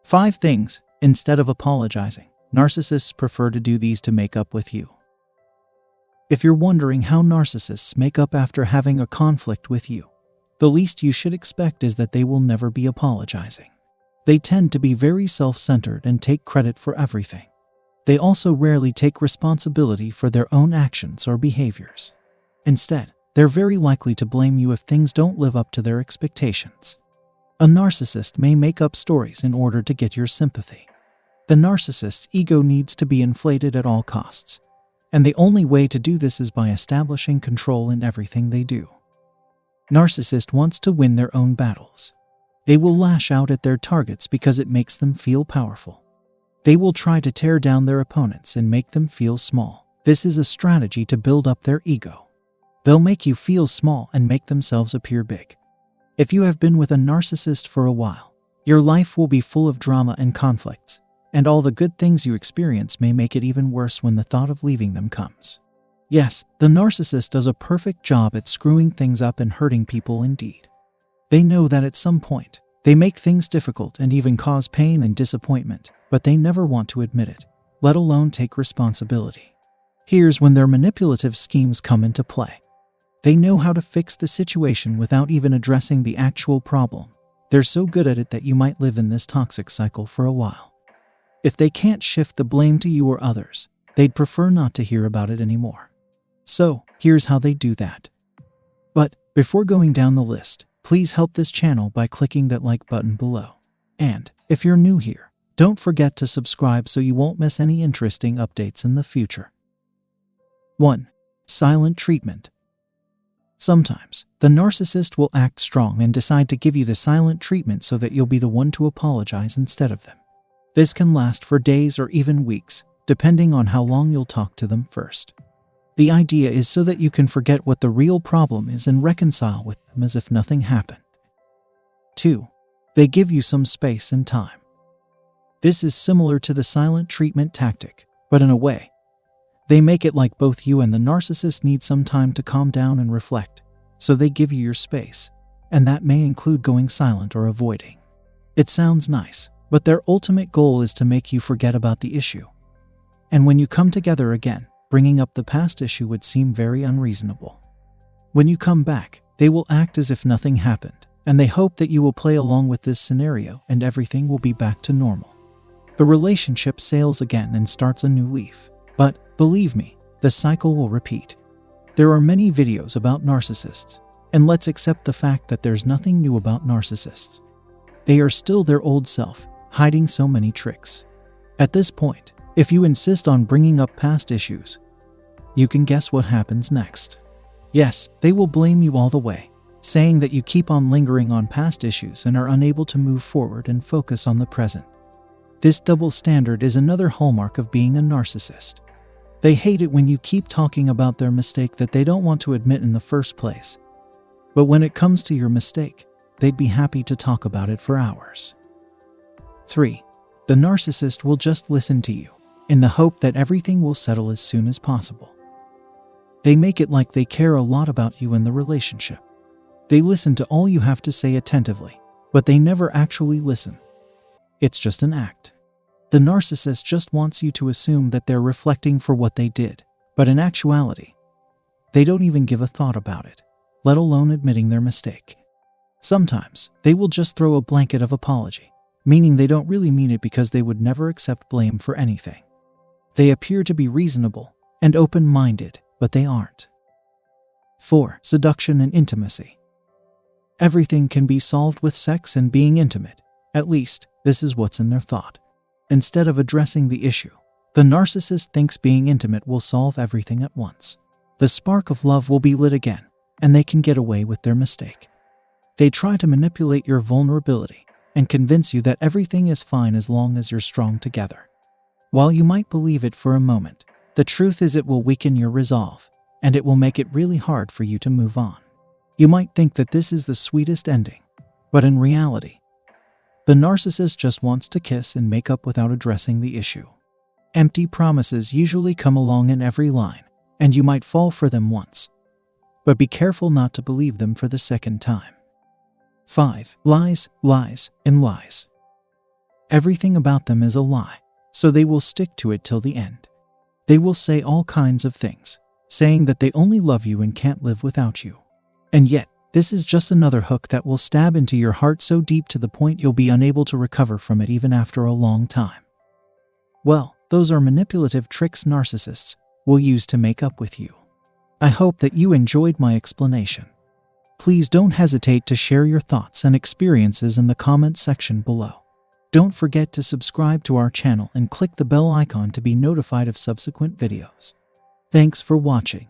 5 things, instead of apologizing, narcissists prefer to do these to make up with you. If you're wondering how narcissists make up after having a conflict with you, the least you should expect is that they will never be apologizing. They tend to be very self-centered and take credit for everything. They also rarely take responsibility for their own actions or behaviors. Instead, they're very likely to blame you if things don't live up to their expectations. A narcissist may make up stories in order to get your sympathy. The narcissist's ego needs to be inflated at all costs, and the only way to do this is by establishing control in everything they do. Narcissist wants to win their own battles. They will lash out at their targets because it makes them feel powerful. They will try to tear down their opponents and make them feel small. This is a strategy to build up their ego. They'll make you feel small and make themselves appear big. If you have been with a narcissist for a while, your life will be full of drama and conflicts, and all the good things you experience may make it even worse when the thought of leaving them comes. Yes, the narcissist does a perfect job at screwing things up and hurting people indeed. They know that at some point, they make things difficult and even cause pain and disappointment, but they never want to admit it, let alone take responsibility. Here's when their manipulative schemes come into play. They know how to fix the situation without even addressing the actual problem. They're so good at it that you might live in this toxic cycle for a while. If they can't shift the blame to you or others, they'd prefer not to hear about it anymore. So, here's how they do that. But, before going down the list, please help this channel by clicking that like button below. And, if you're new here, don't forget to subscribe so you won't miss any interesting updates in the future. 1. Silent treatment. Sometimes, the narcissist will act strong and decide to give you the silent treatment so that you'll be the one to apologize instead of them. This can last for days or even weeks, depending on how long you'll talk to them first. The idea is so that you can forget what the real problem is and reconcile with them as if nothing happened. 2. They give you some space and time. This is similar to the silent treatment tactic, but in a way. They make it like both you and the narcissist need some time to calm down and reflect, so they give you your space, and that may include going silent or avoiding. It sounds nice, but their ultimate goal is to make you forget about the issue. And when you come together again, bringing up the past issue would seem very unreasonable. When you come back, they will act as if nothing happened, and they hope that you will play along with this scenario and everything will be back to normal. The relationship sails again and starts a new leaf. But, believe me, the cycle will repeat. There are many videos about narcissists, and let's accept the fact that there's nothing new about narcissists. They are still their old self, hiding so many tricks. At this point, if you insist on bringing up past issues, you can guess what happens next. Yes, they will blame you all the way, saying that you keep on lingering on past issues and are unable to move forward and focus on the present. This double standard is another hallmark of being a narcissist. They hate it when you keep talking about their mistake that they don't want to admit in the first place. But when it comes to your mistake, they'd be happy to talk about it for hours. 3. The narcissist will just listen to you, in the hope that everything will settle as soon as possible. They make it like they care a lot about you and the relationship. They listen to all you have to say attentively, but they never actually listen. It's just an act. The narcissist just wants you to assume that they're reflecting for what they did, but in actuality, they don't even give a thought about it, let alone admitting their mistake. Sometimes, they will just throw a blanket of apology, meaning they don't really mean it because they would never accept blame for anything. They appear to be reasonable and open-minded, but they aren't. 4. Seduction and Intimacy. Everything can be solved with sex and being intimate. At least, this is what's in their thought. Instead of addressing the issue, the narcissist thinks being intimate will solve everything at once. The spark of love will be lit again, and they can get away with their mistake. They try to manipulate your vulnerability and convince you that everything is fine as long as you're strong together. While you might believe it for a moment, the truth is it will weaken your resolve, and it will make it really hard for you to move on. You might think that this is the sweetest ending, but in reality, the narcissist just wants to kiss and make up without addressing the issue. Empty promises usually come along in every line, and you might fall for them once. But be careful not to believe them for the second time. 5. Lies, lies, and lies. Everything about them is a lie, so they will stick to it till the end. They will say all kinds of things, saying that they only love you and can't live without you. And yet, this is just another hook that will stab into your heart so deep to the point you'll be unable to recover from it even after a long time. Well, those are manipulative tricks narcissists will use to make up with you. I hope that you enjoyed my explanation. Please don't hesitate to share your thoughts and experiences in the comment section below. Don't forget to subscribe to our channel and click the bell icon to be notified of subsequent videos. Thanks for watching.